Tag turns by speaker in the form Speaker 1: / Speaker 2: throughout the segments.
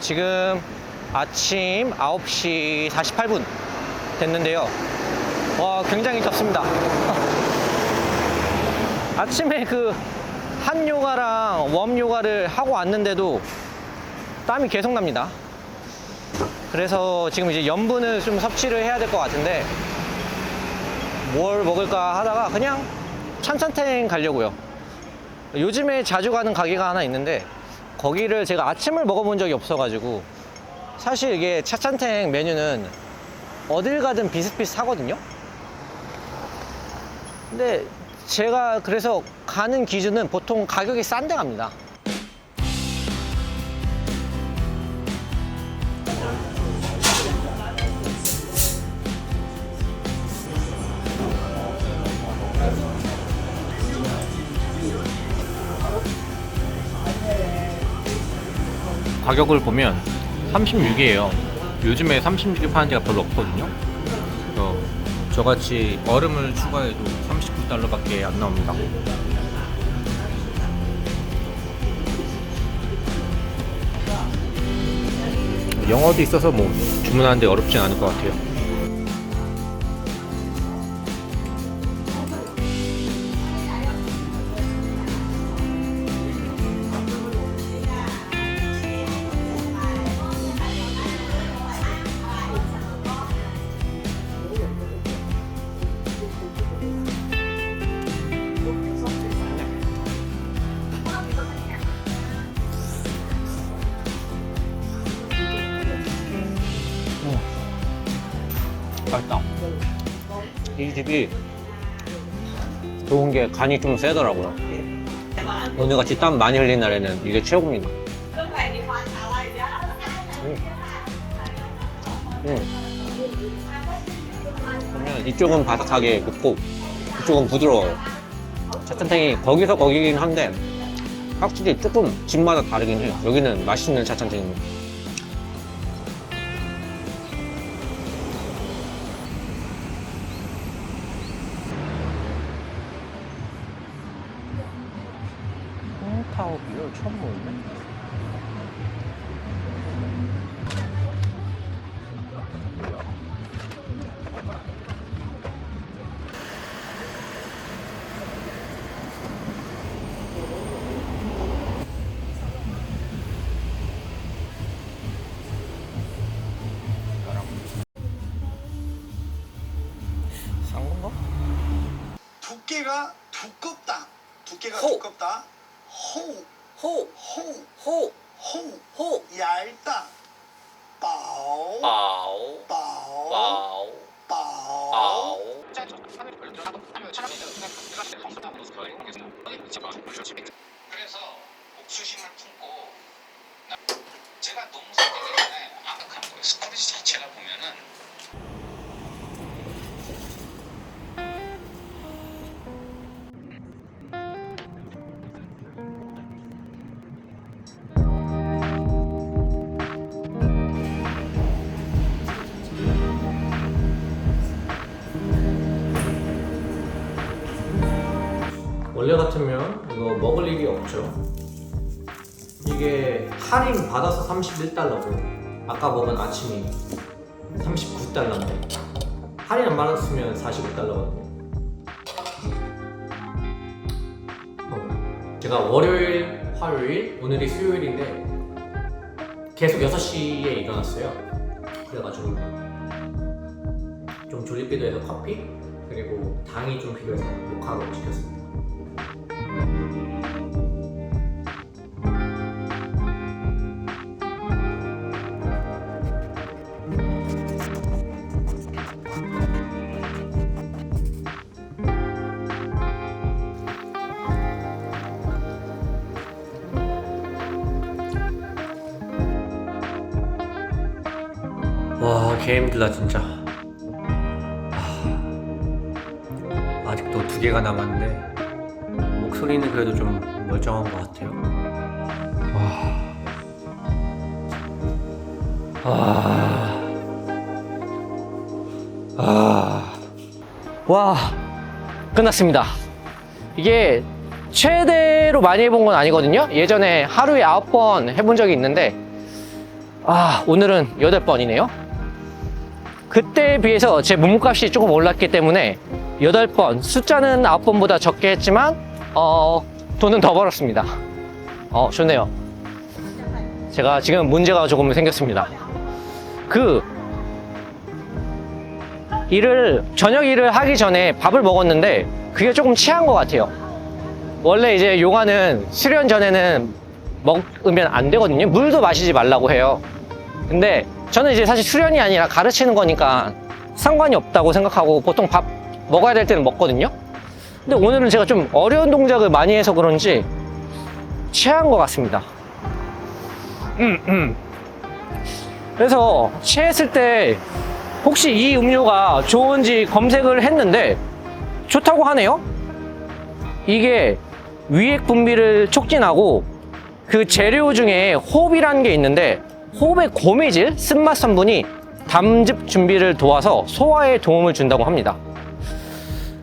Speaker 1: 지금 아침 9시 48분 됐는데요. 와, 굉장히 덥습니다. 아침에 그 한 요가랑 웜 요가를 하고 왔는데도 땀이 계속 납니다. 그래서 지금 이제 염분을 좀 섭취를 해야 될 것 같은데 뭘 먹을까 하다가 그냥 찬찬탱 가려고요. 요즘에 자주 가는 가게가 하나 있는데 거기를 제가 아침을 먹어본 적이 없어가지고, 사실 이게 차찬탱 메뉴는 어딜 가든 비슷비슷하거든요. 근데 제가 그래서 가는 기준은 보통 가격이 싼 데 갑니다. 가격을 보면 36이에요. 요즘에 36에 파는 데가 별로 없거든요. 저같이 얼음을 추가해도 39달러밖에 안 나옵니다. 영어도 있어서 뭐 주문하는데 어렵진 않을 것 같아요. 맛있다. 이 집이 좋은 게 간이 좀 세더라고요. 오늘같이 땀 많이 흘린 날에는 이게 최고입니다. 그러면 이쪽은 바삭하게 굽고 이쪽은 부드러워요. 차찬탱이 거기서 거기긴 한데 확실히 조금 집마다 다르긴 해요. 여기는 맛있는 차찬탱입니다. 타워 비율 처음 보는데? 싼 건가?
Speaker 2: 두께가 두껍다. 두께가
Speaker 1: 호.
Speaker 2: 두껍다. 호.
Speaker 1: 호!
Speaker 2: 호.
Speaker 1: 호!
Speaker 2: 호.
Speaker 1: 호!
Speaker 2: 얇다. 薄.
Speaker 1: 薄
Speaker 2: 薄.
Speaker 1: 薄
Speaker 2: 薄.
Speaker 3: 그래서 옥수심을 품고 제가 농사 되기 전에 아득한 거예요. 스쿼시 자체가 보면은
Speaker 1: 원래 같으면 이거 먹을 일이 없죠. 이게 할인 받아서 31달러고 아까 먹은 아침이 39달러인데 할인 안 받았으면 45달러거든요. 제가 월요일, 화요일, 오늘이 수요일인데 계속 6시에 일어났어요. 그래가지고 좀 졸리기도 해서 커피, 그리고 당이 좀 필요해서 모카로 시켰습니다. 와, 개 힘들다 진짜. 아직도 2개가 남았는데 목소리는 그래도 좀 멀쩡한 것 같아요. 와, 끝났습니다. 이게 최대로 많이 해본 건 아니거든요. 예전에 하루에 9번 해본 적이 있는데 오늘은 8번이네요. 그때에 비해서 제 몸값이 조금 올랐기 때문에 8번, 숫자는 9번보다 적게 했지만 돈은 더 벌었습니다. 좋네요. 제가 지금 문제가 조금 생겼습니다. 저녁 일을 하기 전에 밥을 먹었는데 그게 조금 취한 것 같아요. 원래 이제 요가는 수련 전에는 먹으면 안 되거든요. 물도 마시지 말라고 해요. 근데 저는 이제 사실 수련이 아니라 가르치는 거니까 상관이 없다고 생각하고 보통 밥 먹어야 될 때는 먹거든요. 근데 오늘은 제가 좀 어려운 동작을 많이 해서 그런지 취한 것 같습니다. 그래서 취했을 때 혹시 이 음료가 좋은지 검색을 했는데 좋다고 하네요. 이게 위액 분비를 촉진하고 그 재료 중에 호흡이라는 게 있는데 호흡의 고미질, 쓴맛 성분이 담즙 준비를 도와서 소화에 도움을 준다고 합니다.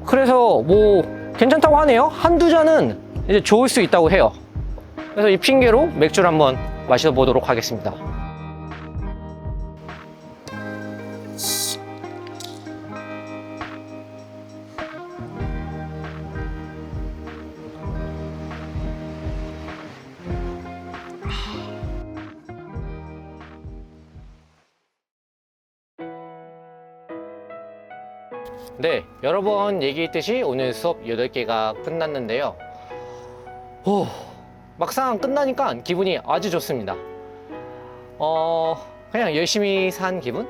Speaker 1: 그래서 뭐 괜찮다고 하네요. 한두 잔은 이제 좋을 수 있다고 해요. 그래서 이 핑계로 맥주를 한번 마셔보도록 하겠습니다. 네, 여러 번 얘기했듯이 오늘 수업 8개가 끝났는데요. 막상 끝나니까 기분이 아주 좋습니다. 그냥 열심히 산 기분?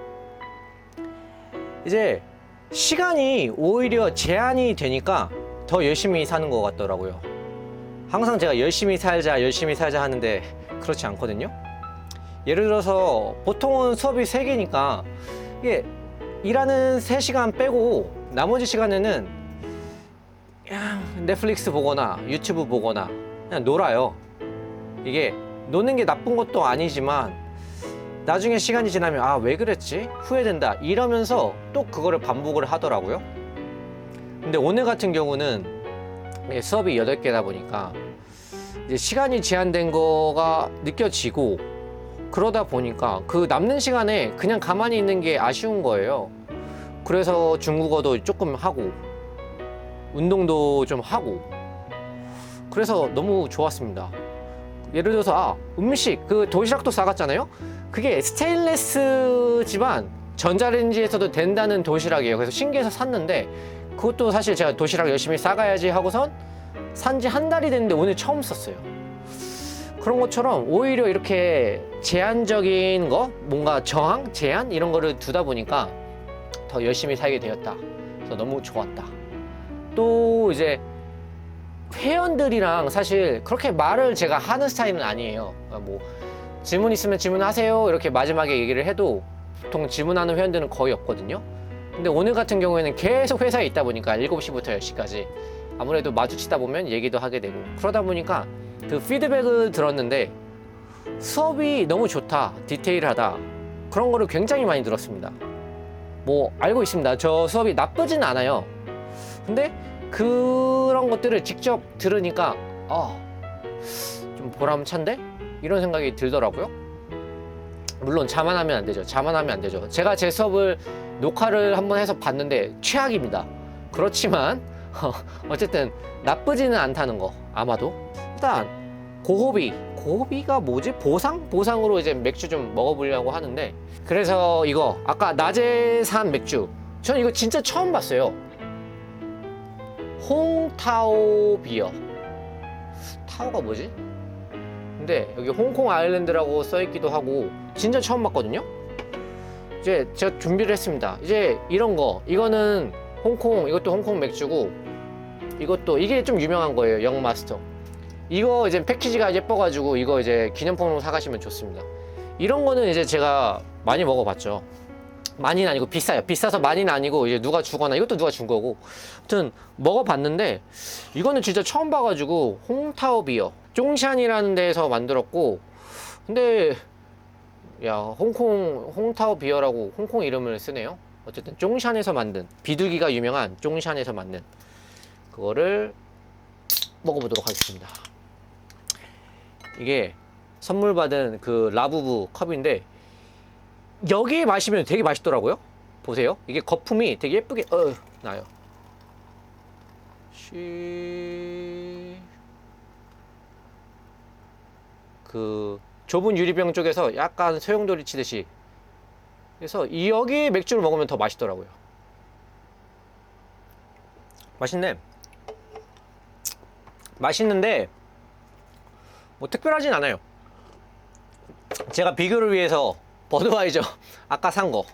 Speaker 1: 이제 시간이 오히려 제한이 되니까 더 열심히 사는 것 같더라고요. 항상 제가 열심히 살자 하는데 그렇지 않거든요. 예를 들어서 보통은 수업이 3개니까 이게 일하는 3시간 빼고 나머지 시간에는 그냥 넷플릭스 보거나 유튜브 보거나 그냥 놀아요. 이게 노는 게 나쁜 것도 아니지만 나중에 시간이 지나면 왜 그랬지? 후회된다 이러면서 또 그거를 반복을 하더라고요. 근데 오늘 같은 경우는 수업이 8개다 보니까 이제 시간이 제한된 거가 느껴지고 그러다 보니까 그 남는 시간에 그냥 가만히 있는 게 아쉬운 거예요. 그래서 중국어도 조금 하고 운동도 좀 하고 그래서 너무 좋았습니다. 예를 들어서 음식, 그 도시락도 싸갔잖아요. 그게 스테인레스지만 전자레인지에서도 된다는 도시락이에요. 그래서 신기해서 샀는데 그것도 사실 제가 도시락 열심히 싸가야지 하고선 산지 한 달이 됐는데 오늘 처음 썼어요. 그런 것처럼 오히려 이렇게 제한적인 거, 뭔가 저항, 제한 이런 거를 두다 보니까 더 열심히 살게 되었다. 그래서 너무 좋았다. 또 이제 회원들이랑 사실 그렇게 말을 제가 하는 스타일은 아니에요. 뭐 질문 있으면 질문하세요 이렇게 마지막에 얘기를 해도 보통 질문하는 회원들은 거의 없거든요. 근데 오늘 같은 경우에는 계속 회사에 있다 보니까 7시부터 10시까지 아무래도 마주치다 보면 얘기도 하게 되고 그러다 보니까 그 피드백을 들었는데 수업이 너무 좋다, 디테일하다 그런 거를 굉장히 많이 들었습니다. 뭐 알고 있습니다. 저 수업이 나쁘진 않아요. 근데 그런 것들을 직접 들으니까 좀 보람찬데? 이런 생각이 들더라고요. 물론 자만하면 안 되죠. 자만하면 안 되죠. 제가 제 수업을 녹화를 한번 해서 봤는데 최악입니다. 그렇지만 어쨌든 나쁘지는 않다는 거 아마도. 일단 고호비가 뭐지? 보상으로 이제 맥주 좀 먹어보려고 하는데 그래서 이거 아까 낮에 산 맥주 저는 이거 진짜 처음 봤어요. 홍타오 비어. 타오가 뭐지? 근데 여기 홍콩 아일랜드라고 써있기도 하고 진짜 처음 봤거든요. 이제 제가 준비를 했습니다. 이제 이런 거 이거는 이것도 홍콩 맥주고 이것도 이게 좀 유명한 거예요. 영마스터. 이거 이제 패키지가 예뻐가지고 이거 이제 기념품으로 사가시면 좋습니다. 이런 거는 이제 제가 많이 먹어봤죠. 많이는 아니고 비싸요. 비싸서 많이는 아니고 이제 누가 주거나 이것도 누가 준 거고. 아무튼 먹어봤는데 이거는 진짜 처음 봐가지고 홍타오 비어 쫑샨이라는 데에서 만들었고 근데 야 홍타오 비어라고 홍콩 이름을 쓰네요. 어쨌든 쫑샨에서 만든 비둘기가 유명한 쫑샨에서 만든 그거를 먹어보도록 하겠습니다. 이게 선물 받은 그 라부부 컵인데 여기 마시면 되게 맛있더라고요. 보세요. 이게 거품이 되게 예쁘게 나요. 그 좁은 유리병 쪽에서 약간 소용돌이 치듯이. 그래서 여기 맥주를 먹으면 더 맛있더라고요. 맛있네. 맛있는데 뭐 특별하진 않아요. 제가 비교를 위해서 버드와이저 아까 산 거.